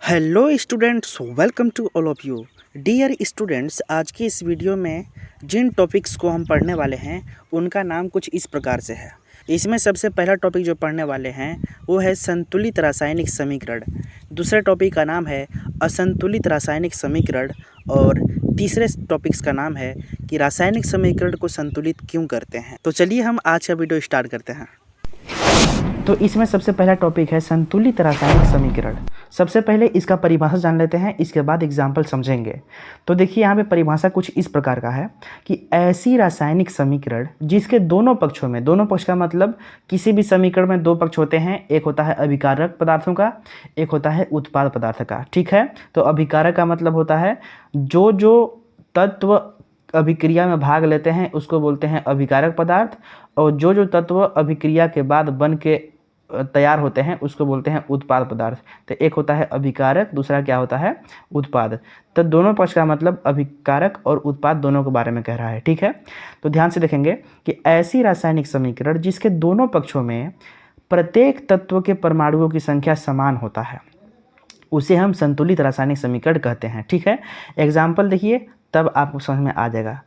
Hello students, welcome to all of you. Dear students, आज की इस वीडियो में जिन टॉपिक्स को हम पढ़ने वाले हैं उनका नाम कुछ इस प्रकार से है। इसमें सबसे पहला टॉपिक जो पढ़ने वाले हैं वो है संतुलित रासायनिक समीकरण। दूसरे टॉपिक का नाम है असंतुलित रासायनिक समीकरण और तीसरे टॉपिक्स का नाम है कि रासायनिक समीकरण को संतुलित क्यों करते हैं। तो चलिए हम आज का वीडियो स्टार्ट करते हैं। तो इसमें सबसे पहला टॉपिक है संतुलित रासायनिक समीकरण। सबसे पहले इसका परिभाषा जान लेते हैं, इसके बाद एग्जाम्पल समझेंगे। तो देखिए यहाँ पे परिभाषा कुछ इस प्रकार का है कि ऐसी रासायनिक समीकरण जिसके दोनों पक्षों में, दोनों पक्ष का मतलब किसी भी समीकरण में दो पक्ष होते हैं, एक होता है अभिकारक पदार्थों का, एक होता है उत्पाद पदार्थ का। ठीक है, तो अभिकारक का मतलब होता है जो जो तत्व अभिक्रिया में भाग लेते हैं उसको बोलते हैं अभिकारक पदार्थ, और जो जो तत्व अभिक्रिया के बाद बन के तैयार होते हैं उसको बोलते हैं उत्पाद पदार्थ। तो एक होता है अभिकारक, दूसरा क्या होता है उत्पाद। तो दोनों पक्ष का मतलब अभिकारक और उत्पाद दोनों के बारे में कह रहा है। ठीक है, तो ध्यान से देखेंगे कि ऐसी रासायनिक समीकरण जिसके दोनों पक्षों में प्रत्येक तत्व के परमाणुओं की संख्या समान होता है उसे हम संतुलित रासायनिक समीकरण कहते हैं। ठीक है, एग्जाम्पल देखिए तब आपको समझ में आ जाएगा।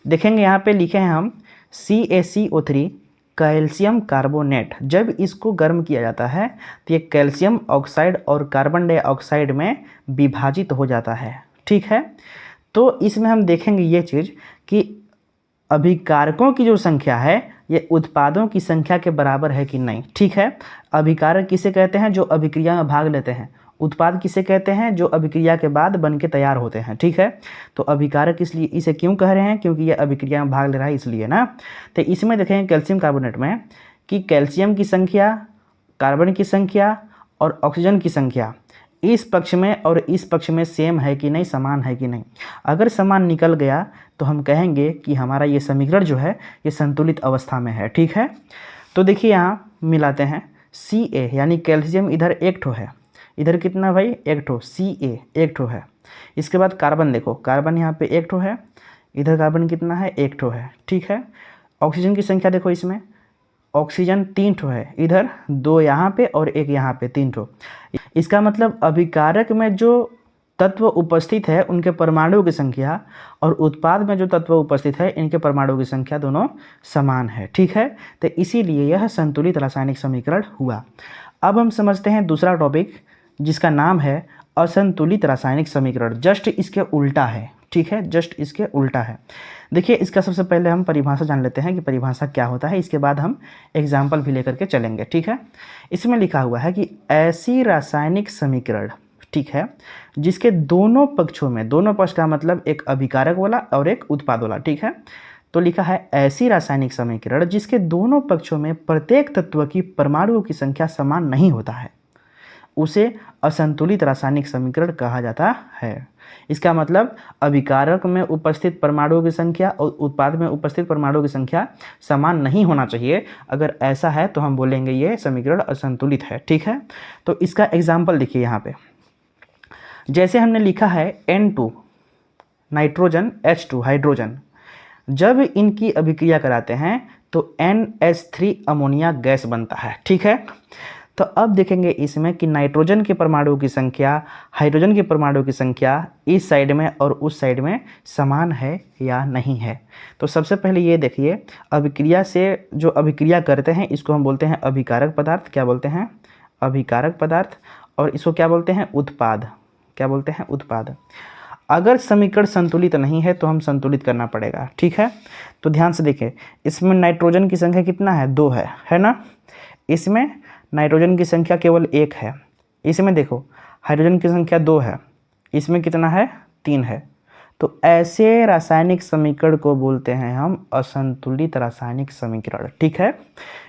देखेंगे यहाँ पे लिखे हैं हम CaCO3 कैल्शियम कार्बोनेट। जब इसको गर्म किया जाता है तो ये कैल्शियम ऑक्साइड और कार्बन डाइऑक्साइड में विभाजित हो जाता है। ठीक है, तो इसमें हम देखेंगे ये चीज़ कि अभिकारकों की जो संख्या है ये उत्पादों की संख्या के बराबर है कि नहीं। ठीक है, अभिकारक किसे कहते हैं? जो अभिक्रिया में भाग लेते हैं। उत्पाद किसे कहते हैं? जो अभिक्रिया के बाद बन के तैयार होते हैं। ठीक है, तो अभिकारक इसलिए इसे क्यों कह रहे हैं? क्योंकि ये अभिक्रिया में भाग ले रहा है इसलिए ना। तो इसमें देखेंगे कैल्शियम कार्बोनेट में कि कैल्शियम की संख्या, कार्बन की संख्या और ऑक्सीजन की संख्या इस पक्ष में और इस पक्ष में सेम है कि नहीं, समान है कि नहीं। अगर समान निकल गया तो हम कहेंगे कि हमारा ये समीकरण जो है ये संतुलित अवस्था में है। ठीक है, तो देखिए यहाँ मिलाते हैं Ca यानी कैल्शियम इधर एक ठो है, इधर कितना भाई एक ठो, Ca एक ठो है। इसके बाद कार्बन देखो, कार्बन यहाँ पे एक ठो है, इधर कार्बन कितना है, एक ठो है। ठीक है, ऑक्सीजन की संख्या देखो, इसमें ऑक्सीजन तीन ठो है, इधर दो यहाँ पे और एक यहाँ पे, तीन ठो। इसका मतलब अभिकारक में जो तत्व उपस्थित है उनके परमाणुओं की संख्या और उत्पाद में जो तत्व उपस्थित है इनके परमाणुओं की संख्या दोनों समान है। ठीक है, तो इसीलिए यह संतुलित रासायनिक समीकरण हुआ। अब हम समझते हैं दूसरा टॉपिक जिसका नाम है असंतुलित रासायनिक समीकरण। जस्ट इसके उल्टा है। ठीक है, जस्ट इसके उल्टा है। देखिए इसका सबसे पहले हम परिभाषा जान लेते हैं कि परिभाषा क्या होता है, इसके बाद हम एग्जाम्पल भी लेकर के चलेंगे। ठीक है, इसमें लिखा हुआ है कि ऐसी रासायनिक समीकरण, ठीक है, जिसके दोनों पक्षों में, दोनों पक्ष का मतलब एक अभिकारक वाला और एक उत्पाद वाला। ठीक है, तो लिखा है ऐसी रासायनिक समीकरण जिसके दोनों पक्षों में प्रत्येक तत्व की परमाणुओं की संख्या समान नहीं होता है उसे असंतुलित रासायनिक समीकरण कहा जाता है। इसका मतलब अभिकारक में उपस्थित परमाणुओं की संख्या और उत्पाद में उपस्थित परमाणुओं की संख्या समान नहीं होना चाहिए। अगर ऐसा है तो हम बोलेंगे ये समीकरण असंतुलित है। ठीक है, तो इसका एग्जाम्पल देखिए यहाँ पे, जैसे हमने लिखा है N2 नाइट्रोजन, H2 हाइड्रोजन। जब इनकी अभिक्रिया कराते हैं तो NH3 अमोनिया गैस बनता है। ठीक है, तो अब देखेंगे इसमें कि नाइट्रोजन के परमाणुओं की संख्या, हाइड्रोजन के परमाणुओं की संख्या इस साइड में और उस साइड में समान है या नहीं है। तो सबसे पहले ये देखिए, अभिक्रिया से जो अभिक्रिया करते हैं इसको हम बोलते हैं अभिकारक पदार्थ। क्या बोलते हैं? अभिकारक पदार्थ। और इसको क्या बोलते हैं? उत्पाद। क्या बोलते हैं? उत्पाद। अगर समीकरण संतुलित नहीं है तो हम संतुलित करना पड़ेगा। ठीक है, तो ध्यान से देखें, इसमें नाइट्रोजन की संख्या कितना है? 2 है ना। इसमें नाइट्रोजन की संख्या केवल 1 है। इसमें देखो हाइड्रोजन की संख्या 2 है, इसमें कितना है? 3 है। तो ऐसे रासायनिक समीकरण को बोलते हैं हम असंतुलित रासायनिक समीकरण। ठीक है,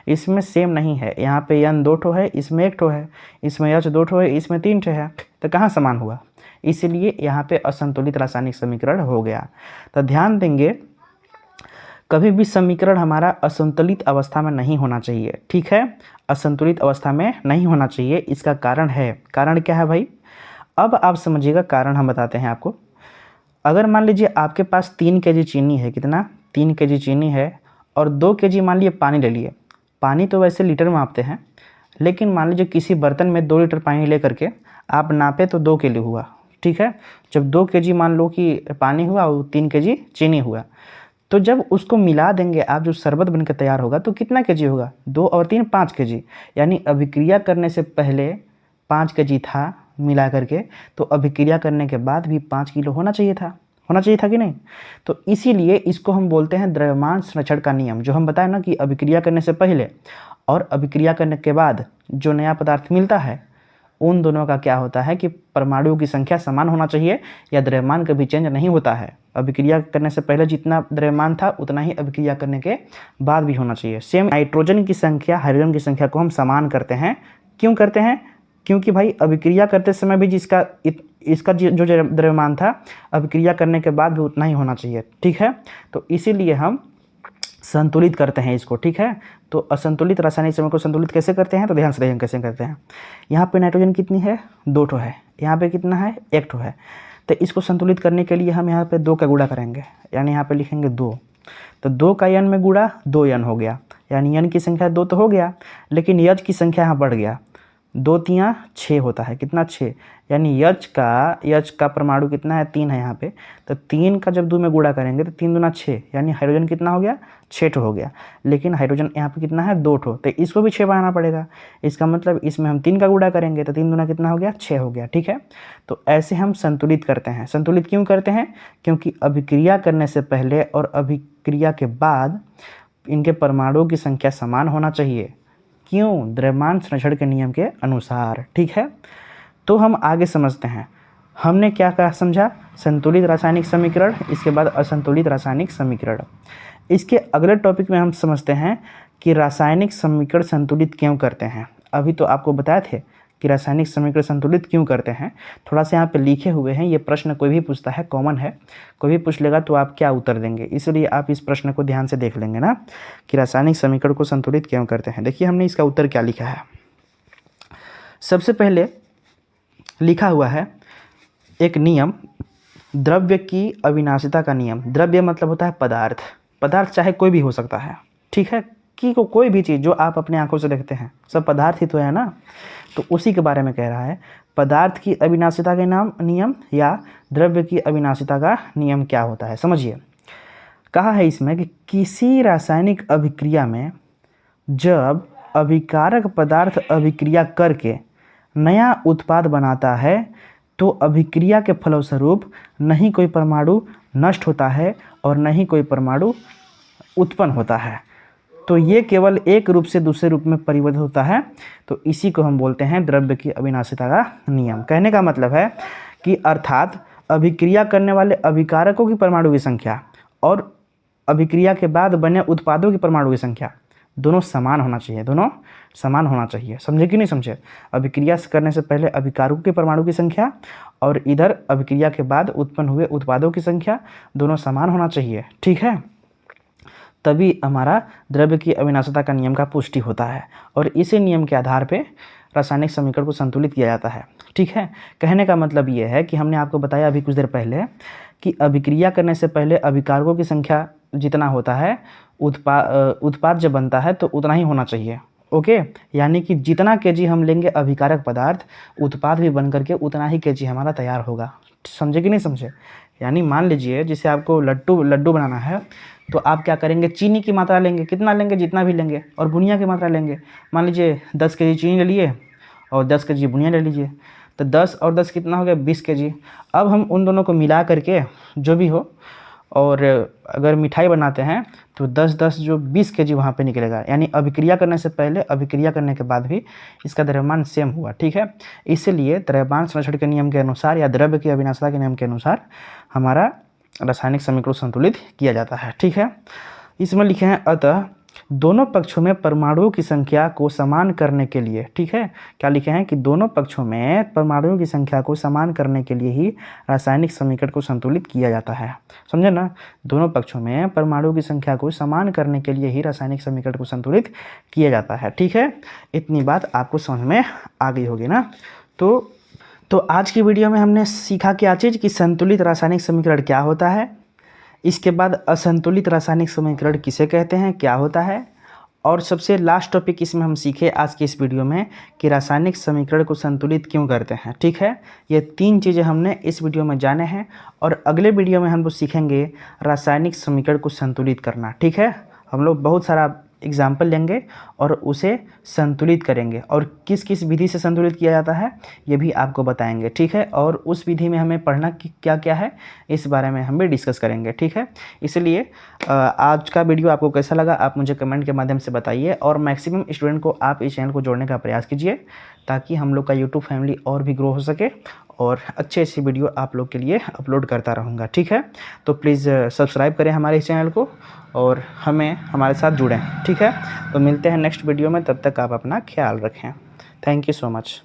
इसमें सेम नहीं है, यहाँ पे N 2 ठो है, इसमें 1 ठो है, इसमें H 2 ठो है, इसमें 3 ठो है, तो कहाँ समान हुआ? इसीलिए यहाँ पे असंतुलित रासायनिक समीकरण हो गया। तो ध्यान देंगे, कभी भी समीकरण हमारा असंतुलित अवस्था में नहीं होना चाहिए। ठीक है, असंतुलित अवस्था में नहीं होना चाहिए। इसका कारण है, कारण क्या है भाई? अब आप समझिएगा, कारण हम बताते हैं आपको। अगर मान लीजिए आपके पास 3 kg चीनी है, कितना? 3 kg चीनी है, और 2 kg मान लीजिए पानी ले लिए। पानी तो वैसे लीटर में मापते हैं, लेकिन मान लीजिए किसी बर्तन में 2 लीटर पानी ले करके आप नापे तो 2 किलो हुआ, ठीक है। जब 2 केजी मान लो कि पानी हुआ और 3 केजी चीनी हुआ, तो जब उसको मिला देंगे आप, जो शरबत बनकर तैयार होगा, तो कितना केजी होगा? 2 और 3 5 केजी। यानी अभिक्रिया करने से पहले 5 केजी था मिला करके, तो अभिक्रिया करने के बाद भी 5 किलो होना चाहिए था कि नहीं? तो इसीलिए इसको हम बोलते हैं द्रव्यमान संरक्षण का नियम। जो हम बताए ना कि अभिक्रिया करने से पहले और अभिक्रिया करने के बाद जो नया पदार्थ मिलता है, उन दोनों का क्या होता है कि परमाणुओं की संख्या समान होना चाहिए, या द्रव्यमान कभी चेंज नहीं होता है। अभिक्रिया करने से पहले जितना द्रव्यमान था उतना ही अभिक्रिया करने के बाद भी होना चाहिए। सेम नाइट्रोजन की संख्या हाइड्रोजन की संख्या को हम समान करते हैं। क्यों करते हैं? क्योंकि भाई अभिक्रिया करते समय भी इसका जो द्रव्यमान था, अभिक्रिया करने के बाद भी उतना ही होना चाहिए, ठीक है। तो इसीलिए हम संतुलित करते हैं इसको, ठीक है। तो असंतुलित रासायनिक समूह को संतुलित कैसे करते हैं? तो ध्यान से देखिए कैसे करते हैं। यहाँ पे नाइट्रोजन कितनी है? 2 ठो है। यहाँ पे कितना है? 1 ठो है। तो इसको संतुलित करने के लिए हम यहाँ पे 2 का गुणा करेंगे, यानी यहाँ पे लिखेंगे 2। तो 2 का n में गुणा 2 n हो गया, यानी n की संख्या 2 तो हो गया, लेकिन यज की संख्या यहाँ बढ़ गया। 2 तियाँ 6 होता है, कितना? 6। यानी यज का परमाणु कितना है? 3 है यहाँ पे। तो 3 का जब 2 में गुणा करेंगे तो 3 दूना 6, यानी हाइड्रोजन कितना हो गया? 6 ठो हो गया। लेकिन हाइड्रोजन यहाँ पे कितना है? 2 ठो। तो इसको भी 6 बनाना पड़ेगा। इसका मतलब इसमें हम 3 का गुणा करेंगे तो 3 दूना कितना हो गया? 6 हो गया, ठीक है। तो ऐसे हम संतुलित करते हैं। संतुलित क्यों करते हैं? क्योंकि अभिक्रिया करने से पहले और अभिक्रिया के बाद इनके परमाणुओं की संख्या समान होना चाहिए। क्यों? द्रव्यमान संरक्षण के नियम के अनुसार, ठीक है। तो हम आगे समझते हैं। हमने क्या क्या समझा? संतुलित रासायनिक समीकरण, इसके बाद असंतुलित रासायनिक समीकरण। इसके अगले टॉपिक में हम समझते हैं कि रासायनिक समीकरण संतुलित क्यों करते हैं। अभी तो आपको बताए थे कि रासायनिक समीकरण संतुलित क्यों करते हैं। थोड़ा सा यहाँ पे लिखे हुए हैं, ये प्रश्न कोई भी पूछता है, कॉमन है, कोई भी पूछ लेगा तो आप क्या उत्तर देंगे, इसलिए आप इस प्रश्न को ध्यान से देख लेंगे ना कि रासायनिक समीकरण को संतुलित क्यों करते हैं। देखिए हमने इसका उत्तर क्या लिखा है। सबसे पहले लिखा हुआ है एक नियम, द्रव्य की अविनाशिता का नियम। द्रव्य मतलब होता है पदार्थ। पदार्थ चाहे कोई भी हो सकता है, ठीक है, कि कोई भी चीज़ जो आप अपने आंखों से देखते हैं सब पदार्थ ही तो है ना। तो उसी के बारे में कह रहा है, पदार्थ की अविनाशिता के नियम या द्रव्य की अविनाशिता का नियम क्या होता है, समझिए। कहा है इसमें कि किसी रासायनिक अभिक्रिया में जब अभिकारक पदार्थ अभिक्रिया करके नया उत्पाद बनाता है तो अभिक्रिया के फलस्वरूप नहीं कोई परमाणु नष्ट होता है और नहीं कोई परमाणु उत्पन्न होता है। तो ये केवल एक रूप से दूसरे रूप में परिवर्तित होता है। तो इसी को हम बोलते हैं द्रव्य की अविनाशिता का नियम। कहने का मतलब है कि अर्थात अभिक्रिया करने वाले अभिकारकों की परमाणु की संख्या और अभिक्रिया के बाद बने उत्पादों की परमाणु की संख्या दोनों समान होना चाहिए, दोनों समान होना चाहिए। समझे कि नहीं समझे? अभिक्रिया करने से पहले अभिकारकों की परमाणु की संख्या और इधर अभिक्रिया के बाद उत्पन्न हुए उत्पादों की संख्या दोनों समान होना चाहिए, ठीक है। तभी हमारा द्रव्य की अविनाशिता का नियम का पुष्टि होता है और इसी नियम के आधार पे रासायनिक समीकरण को संतुलित किया जाता है, ठीक है। कहने का मतलब ये है कि हमने आपको बताया अभी कुछ देर पहले कि अभिक्रिया करने से पहले अभिकारकों की संख्या जितना होता है उत्पाद जब बनता है तो उतना ही होना चाहिए, ओके। यानी कि जितना केजी हम लेंगे अभिकारक पदार्थ, उत्पाद भी बन करके उतना ही केजी हमारा तैयार होगा। समझे कि नहीं समझे? यानी मान लीजिए जैसे आपको लड्डू बनाना है तो आप क्या करेंगे? चीनी की मात्रा लेंगे, कितना लेंगे? जितना भी लेंगे, और बुनिया की मात्रा लेंगे। मान लीजिए 10 केजी चीनी ले लिए और 10 केजी बुनिया ले लीजिए, तो 10 और 10 कितना हो गया? 20 केजी। अब हम उन दोनों को मिला करके जो भी हो, और अगर मिठाई बनाते हैं तो 10-10 जो 20 केजी वहाँ पे निकलेगा। यानी अभिक्रिया करने से पहले अभिक्रिया करने के बाद भी इसका द्रव्यमान सेम हुआ, ठीक है। इसलिए द्रव्यमान संरक्षण के नियम के अनुसार या द्रव्य की अविनाशिता के नियम के अनुसार हमारा रासायनिक समीकरण संतुलित किया जाता है, ठीक है। इसमें लिखे हैं अतः दोनों पक्षों में परमाणुओं की संख्या को समान करने के लिए, ठीक है। क्या लिखे हैं कि दोनों पक्षों में परमाणुओं की संख्या को समान करने के लिए ही रासायनिक समीकरण को संतुलित किया जाता है। समझे ना? दोनों पक्षों में परमाणुओं की संख्या को समान करने के लिए ही रासायनिक समीकरण को संतुलित किया जाता है, ठीक है। इतनी बात आपको समझ में आ गई होगी ना। तो आज की वीडियो में हमने सीखा क्या चीज़ कि संतुलित रासायनिक समीकरण क्या होता है, इसके बाद असंतुलित रासायनिक समीकरण किसे कहते हैं, क्या होता है, और सबसे लास्ट टॉपिक इसमें हम सीखे आज के इस वीडियो में कि रासायनिक समीकरण को संतुलित क्यों करते हैं। ठीक है, ये 3 चीज़ें हमने इस वीडियो में जाने हैं और अगले वीडियो में हम लोग सीखेंगे रासायनिक समीकरण को संतुलित करना। ठीक है, हम लोग बहुत सारा एग्जाम्पल लेंगे और उसे संतुलित करेंगे और किस किस विधि से संतुलित किया जाता है ये भी आपको बताएंगे। ठीक है, और उस विधि में हमें पढ़ना क्या क्या है इस बारे में हम भी डिस्कस करेंगे। ठीक है, इसलिए आज का वीडियो आपको कैसा लगा आप मुझे कमेंट के माध्यम से बताइए और मैक्सिमम स्टूडेंट को आप इस चैनल को जोड़ने का प्रयास कीजिए ताकि हम लोग का यूट्यूब फैमिली और भी ग्रो हो सके और अच्छे अच्छे वीडियो आप लोग के लिए अपलोड करता रहूँगा। ठीक है, तो प्लीज़ सब्सक्राइब करें हमारे इस चैनल को और हमारे साथ जुड़ें। ठीक है, तो मिलते हैं नेक्स्ट वीडियो में, तब तक आप अपना ख्याल रखें। Thank you so much.